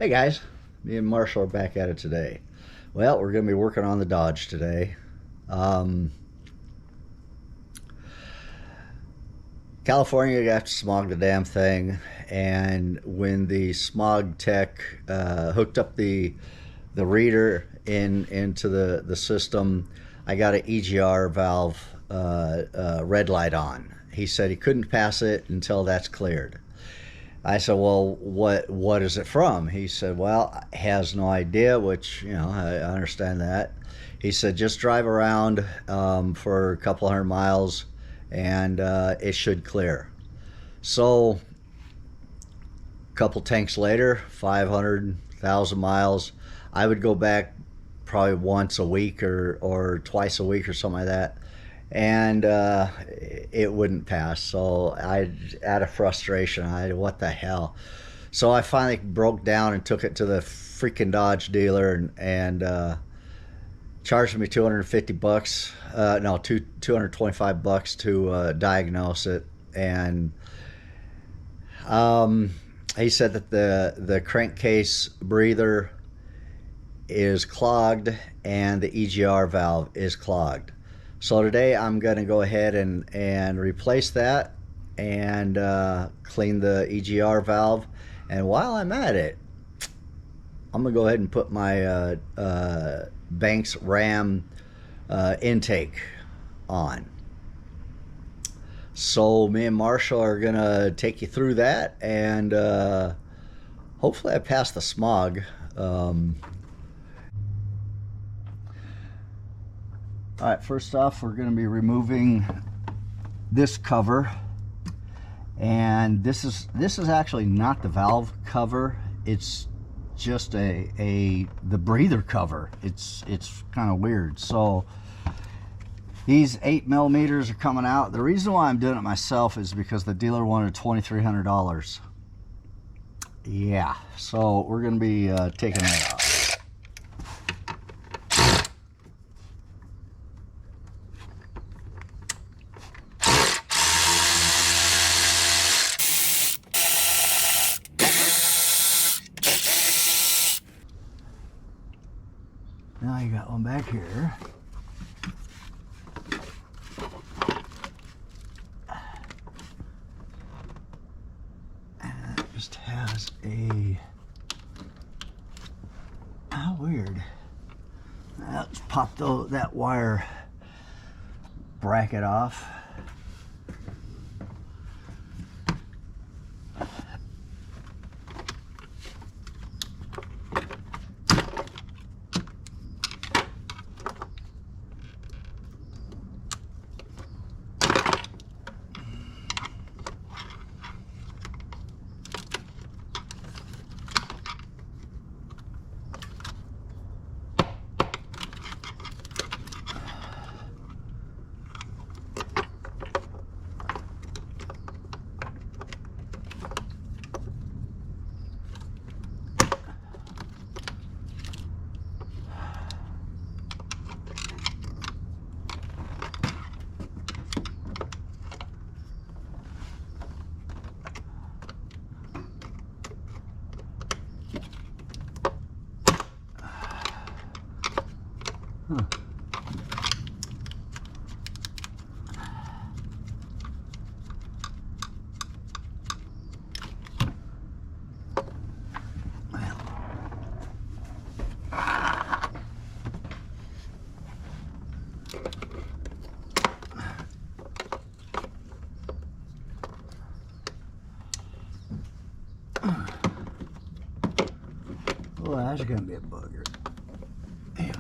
Hey guys, me and Marshall are back at it today. Well, we're going to be working on the Dodge today. Um, California got to smog the damn thing, and when the smog tech hooked up the reader into the system, I got an EGR valve red light on. He said he couldn't pass it until that's cleared. I said, "Well, what is it from?" He said, "Well, has no idea," which I understand that. He said, "Just drive around for a couple hundred miles, and it should clear." So, a couple tanks later, 500,000 miles, I would go back probably once a week or twice a week or something like that, and it wouldn't pass. So I, out of frustration, what the hell? So I finally broke down and took it to the freaking Dodge dealer and charged me $250. No, 225 bucks to diagnose it, and um, he said that the crankcase breather is clogged and the EGR valve is clogged. So today I'm going to go ahead and replace that and clean the EGR valve. And while I'm at it, I'm going to go ahead and put my Banks RAM intake on. So me and Marshall are going to take you through that, and hopefully I pass the smog. All right, first off, we're going to be removing this cover, and this is actually not the valve cover. It's just the breather cover. It's kind of weird. So these 8 millimeters are coming out. The reason why I'm doing it myself is because the dealer wanted $2,300. Yeah, so we're going to be taking that off. Now you got one back here. And it just has a... How weird. Let's pop that wire bracket off. Huh. Well, that's gonna be a bugger. Anyway.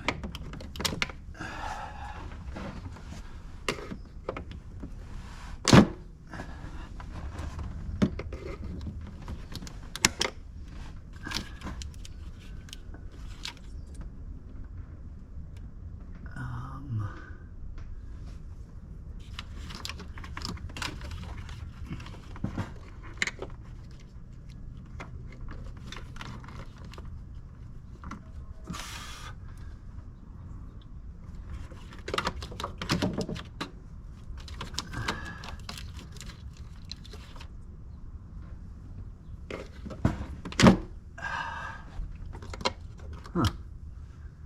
Huh.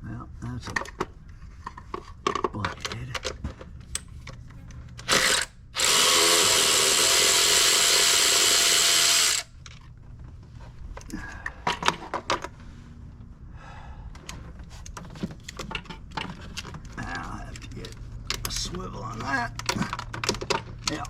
Well, that's a butthead. I'll have to get a swivel on that. Yeah.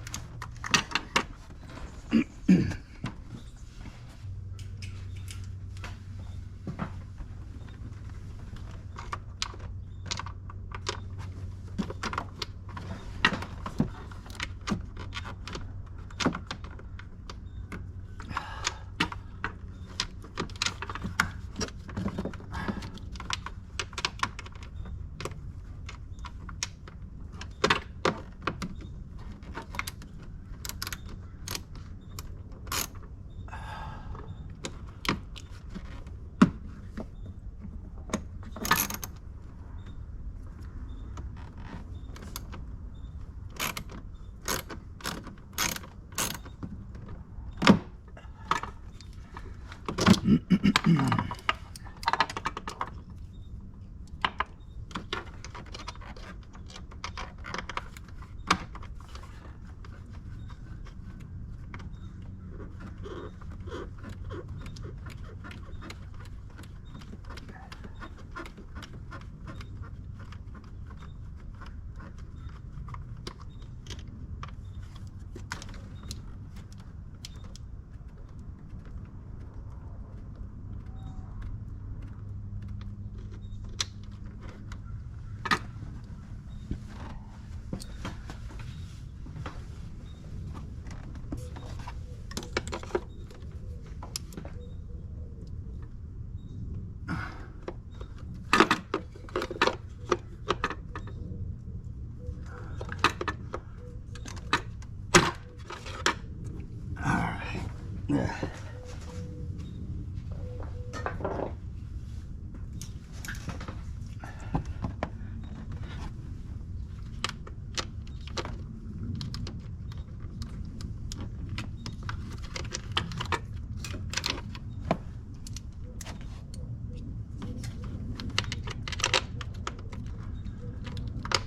Yeah.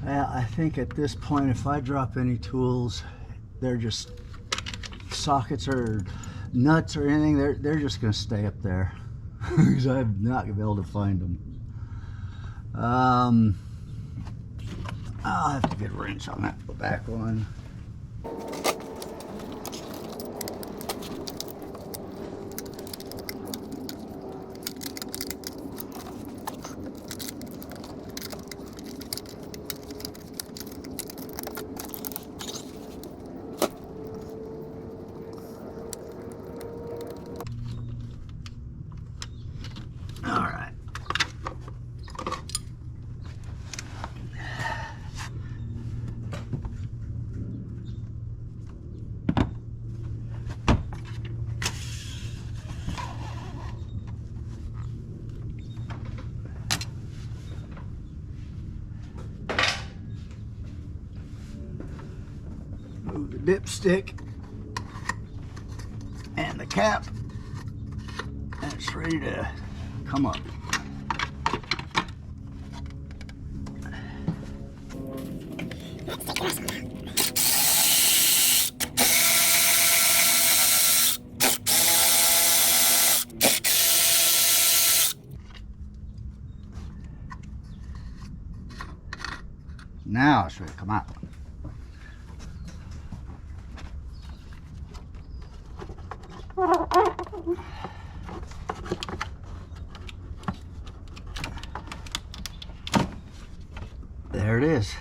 Well, I think at this point, if I drop any tools, they're just sockets or nuts or anything, they're just going to stay up there because I'm not going to be able to find them. I'll have to get a wrench on that back one. Move the dipstick and the cap, and it's ready to come up. Now it's ready to come out. There it is.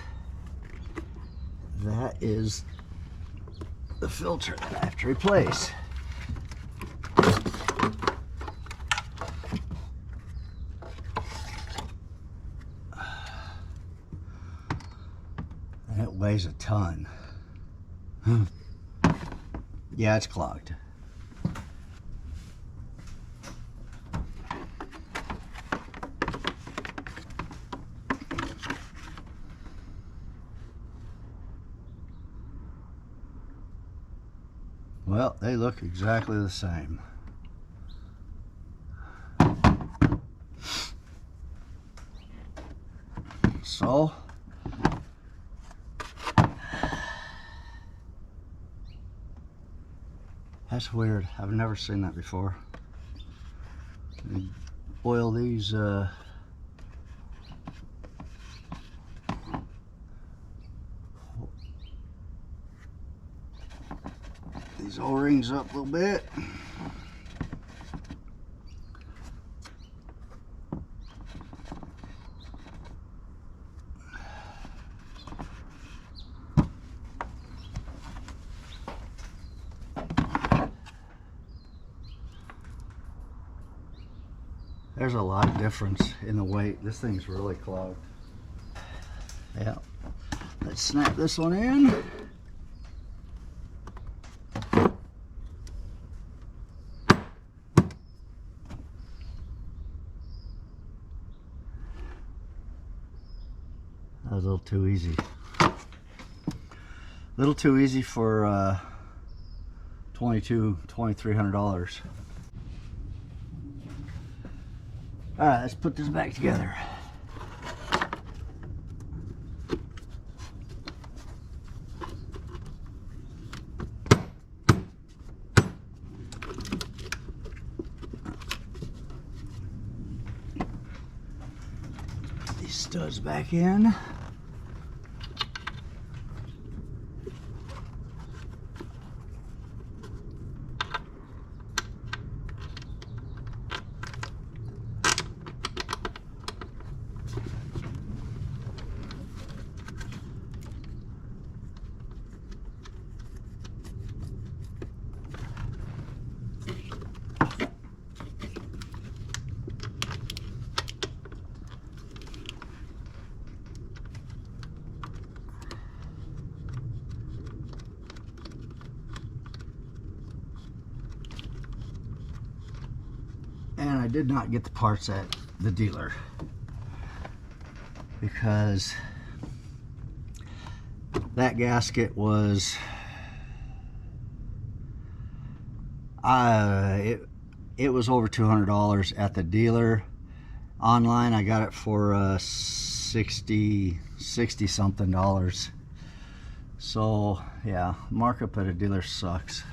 That is the filter that I have to replace. And it weighs a ton. Yeah, it's clogged. Well, they look exactly the same. So that's weird. I've never seen that before. Oil these O-rings up a little bit. There's a lot of difference in the weight. This thing's really clogged. Yeah. Let's snap this one in. That was a little too easy. A little too easy for $2,300. All right, let's put this back together. Put these studs back in. And I did not get the parts at the dealer because that gasket was it was over $200 at the dealer. Online I got it for 60 something. So yeah, markup at a dealer sucks.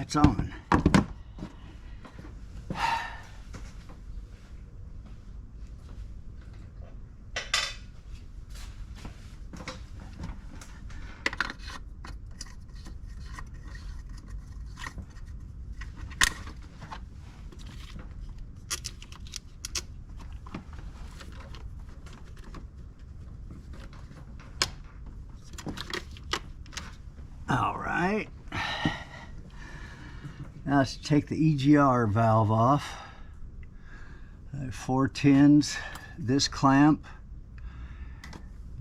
It's on. All right. Now let's take the EGR valve off. 410s, this clamp,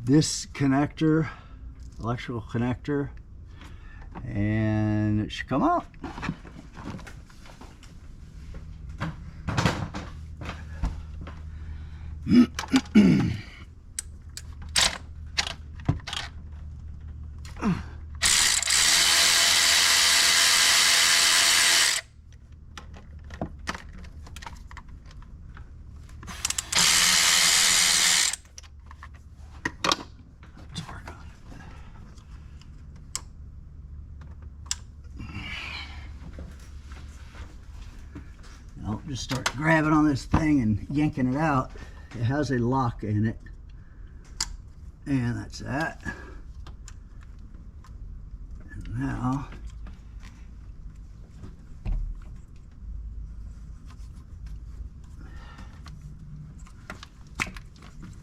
this connector, electrical connector, and it should come out. I'll just start grabbing on this thing and yanking it out. It has a lock in it. And that's that. And now,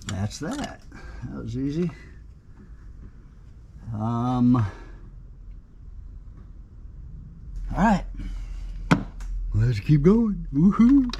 that's that. That was easy. All right. Let's keep going. Woohoo!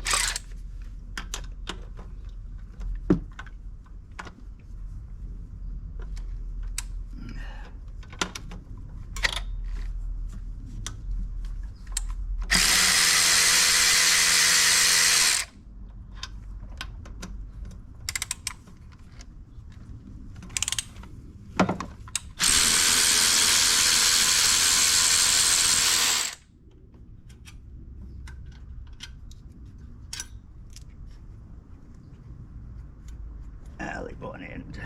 Alley one end.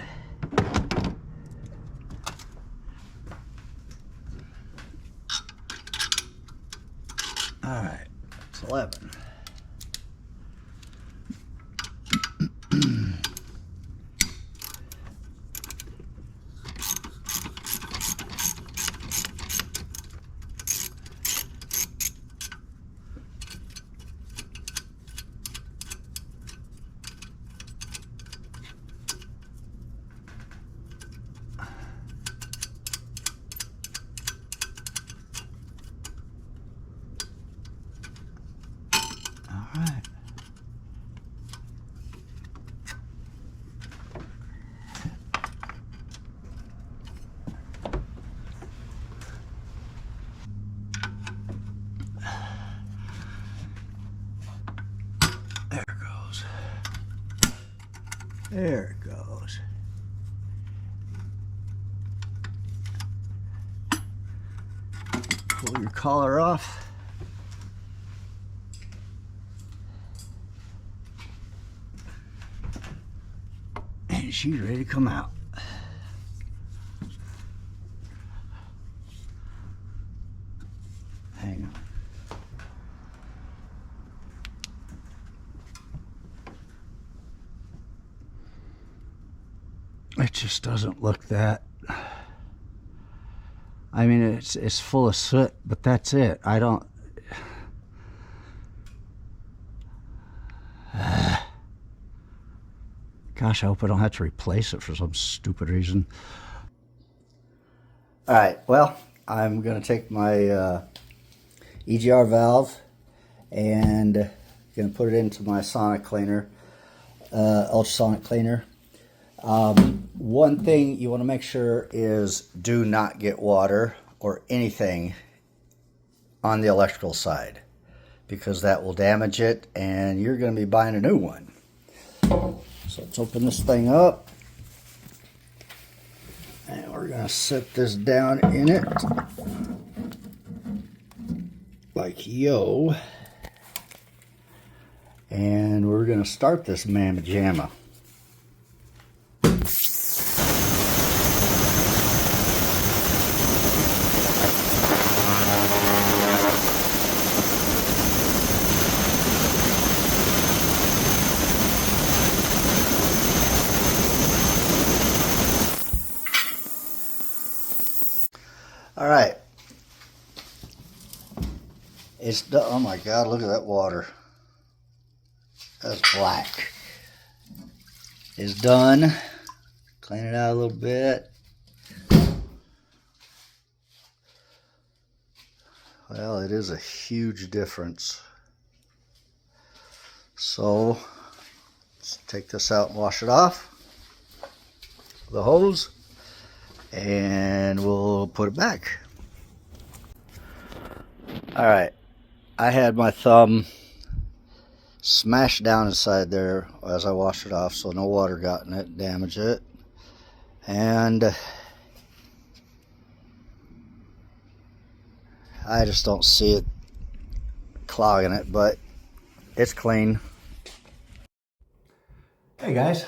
All right, it's 11. All right. There it goes. There it goes. Pull your collar off. And she's ready to come out. Hang on. It just doesn't look that. I mean, it's full of soot, but that's it. I don't. Gosh, I hope I don't have to replace it for some stupid reason. All right, well, I'm going to take my EGR valve and going to put it into my sonic cleaner, ultrasonic cleaner. One thing you want to make sure is do not get water or anything on the electrical side, because that will damage it and you're going to be buying a new one. So let's open this thing up, and we're going to set this down in it like yo, and we're going to start this mamma jamma. All right, it's done. Oh my God, look at that water. That's black. It's done. Clean it out a little bit. Well, it is a huge difference. So let's take this out and wash it off with the hose, and we'll put it back. All right, I had my thumb smashed down inside there as I washed it off, so no water got in it, damaged it. And I just don't see it clogging it, but it's clean. Hey guys,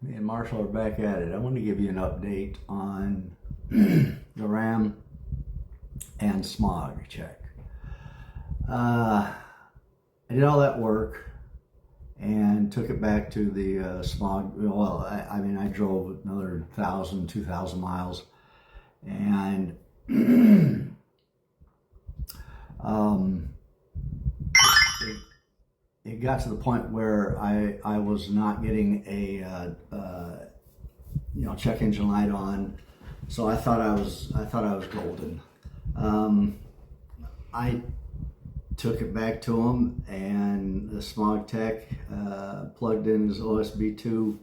me and Marshall are back at it. I want to give you an update on the RAM and SMOG check. I did all that work and took it back to the SMOG. Well, I mean, I drove another 1,000, 2,000 miles, and it got to the point where I was not getting a check engine light on, so I thought I was golden. I took it back to him, and the SMOG tech plugged in his OSB2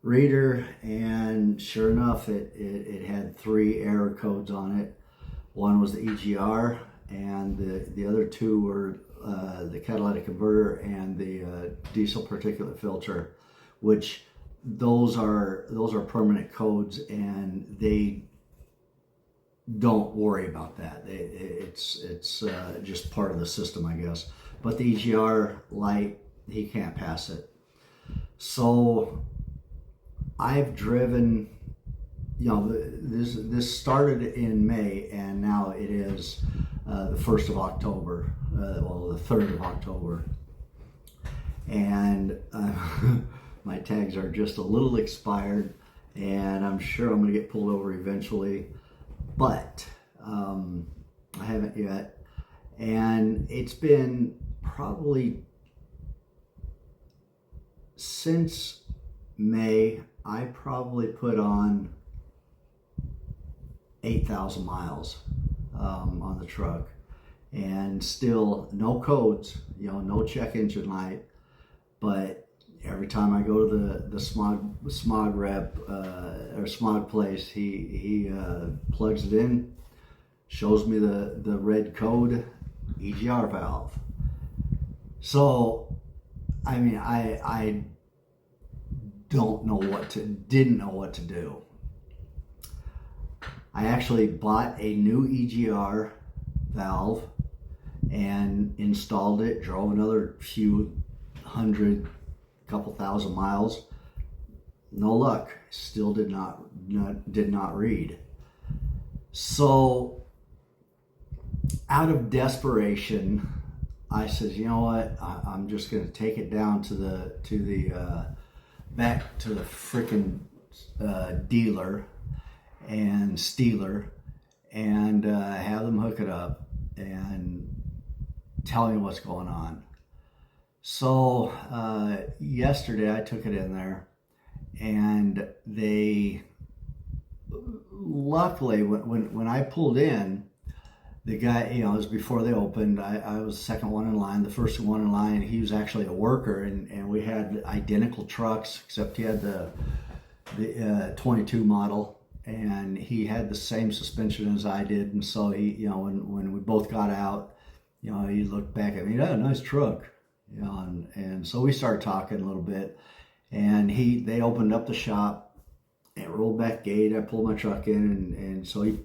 reader, and sure enough, it had 3 error codes on it. One was the EGR, and the other 2 were the catalytic converter and the diesel particulate filter, which those are permanent codes, and they don't worry about that. It's just part of the system, I guess. But the EGR light, he can't pass it. So I've driven, this started in May, and now it is the 1st of October, well, the 3rd of October. And my tags are just a little expired, and I'm sure I'm going to get pulled over eventually, but I haven't yet. And it's been probably since May, I probably put on 8,000 miles on the truck, and still no codes, no check engine light. But every time I go to the SMOG rep or SMOG place, he plugs it in, shows me the red code, EGR valve. So I mean, I didn't know what to do. I actually bought a new EGR valve and installed it, drove another couple thousand miles. No luck. Still did not read. So out of desperation, I says, you know what? I'm just going to take it down to the back to the freaking dealer and stealer, and have them hook it up and tell me what's going on. So yesterday I took it in there, and they luckily when I pulled in, the guy, it was before they opened. I was the second one in line, the first one in line. He was actually a worker, and we had identical trucks, except he had the 22 model, and he had the same suspension as I did. And so he, when we both got out, he looked back at me, "Yeah, nice truck," and so we started talking a little bit, and they opened up the shop and rolled back gate. I pulled my truck in, and so he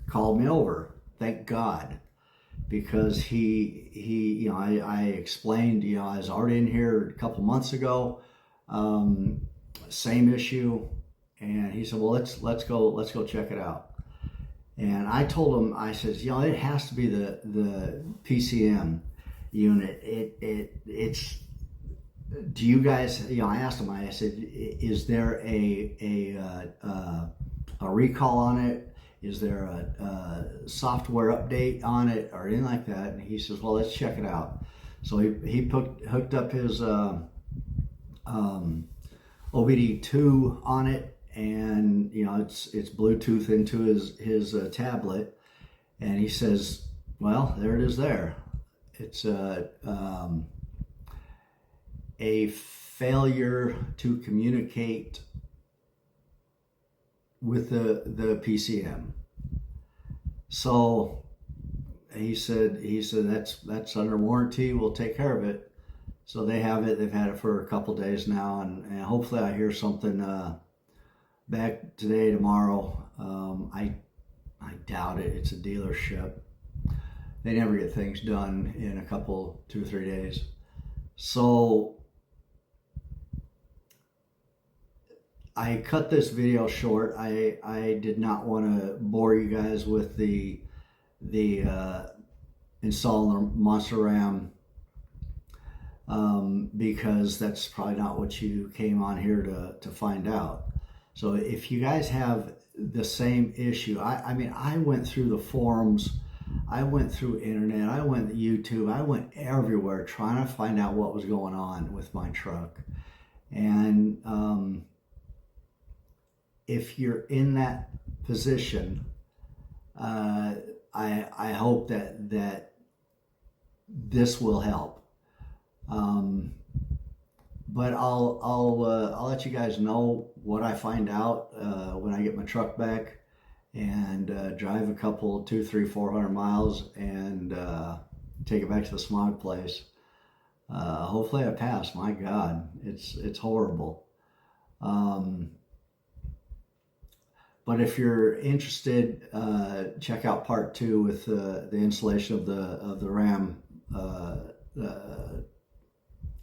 called me over. Thank God, because I explained, I was already in here a couple months ago, same issue, and he said, well, let's go check it out. And I told him, I says, it has to be the PCM unit. It's. Do you guys? I asked him. I said, is there a recall on it? Is there a software update on it or anything like that? And he says, well, let's check it out. So he hooked up his OBD2 on it, and it's Bluetooth into his tablet, and he says, Well, there it is there. It's a failure to communicate with the PCM. So he said that's under warranty. We'll take care of it. So they have it. They've had it for a couple days now, and hopefully I hear something back today, tomorrow. I doubt it. It's a dealership. They never get things done in a couple, 2 or 3 days. So I cut this video short. I did not want to bore you guys with the installing the Monster Ram, because that's probably not what you came on here to find out. So if you guys have the same issue, I mean, I went through the forums, I went through internet, I went YouTube, I went everywhere trying to find out what was going on with my truck. And if you're in that position, I hope that this will help. But I'll let you guys know what I find out when I get my truck back and drive a couple 200, 300, 400 miles and take it back to the smog place. Hopefully I pass. My God, it's horrible. But if you're interested, check out part 2 with the installation of the Ram,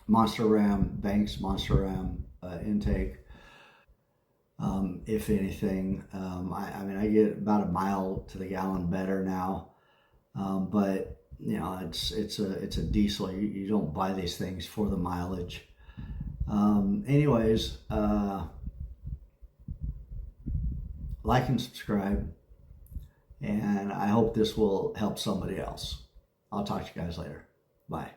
Monster Ram, Banks Monster Ram intake. If anything, I mean, I get about a mile to the gallon better now, but you know, it's a diesel. You don't buy these things for the mileage. Anyways, like and subscribe, and I hope this will help somebody else. I'll talk to you guys later. Bye.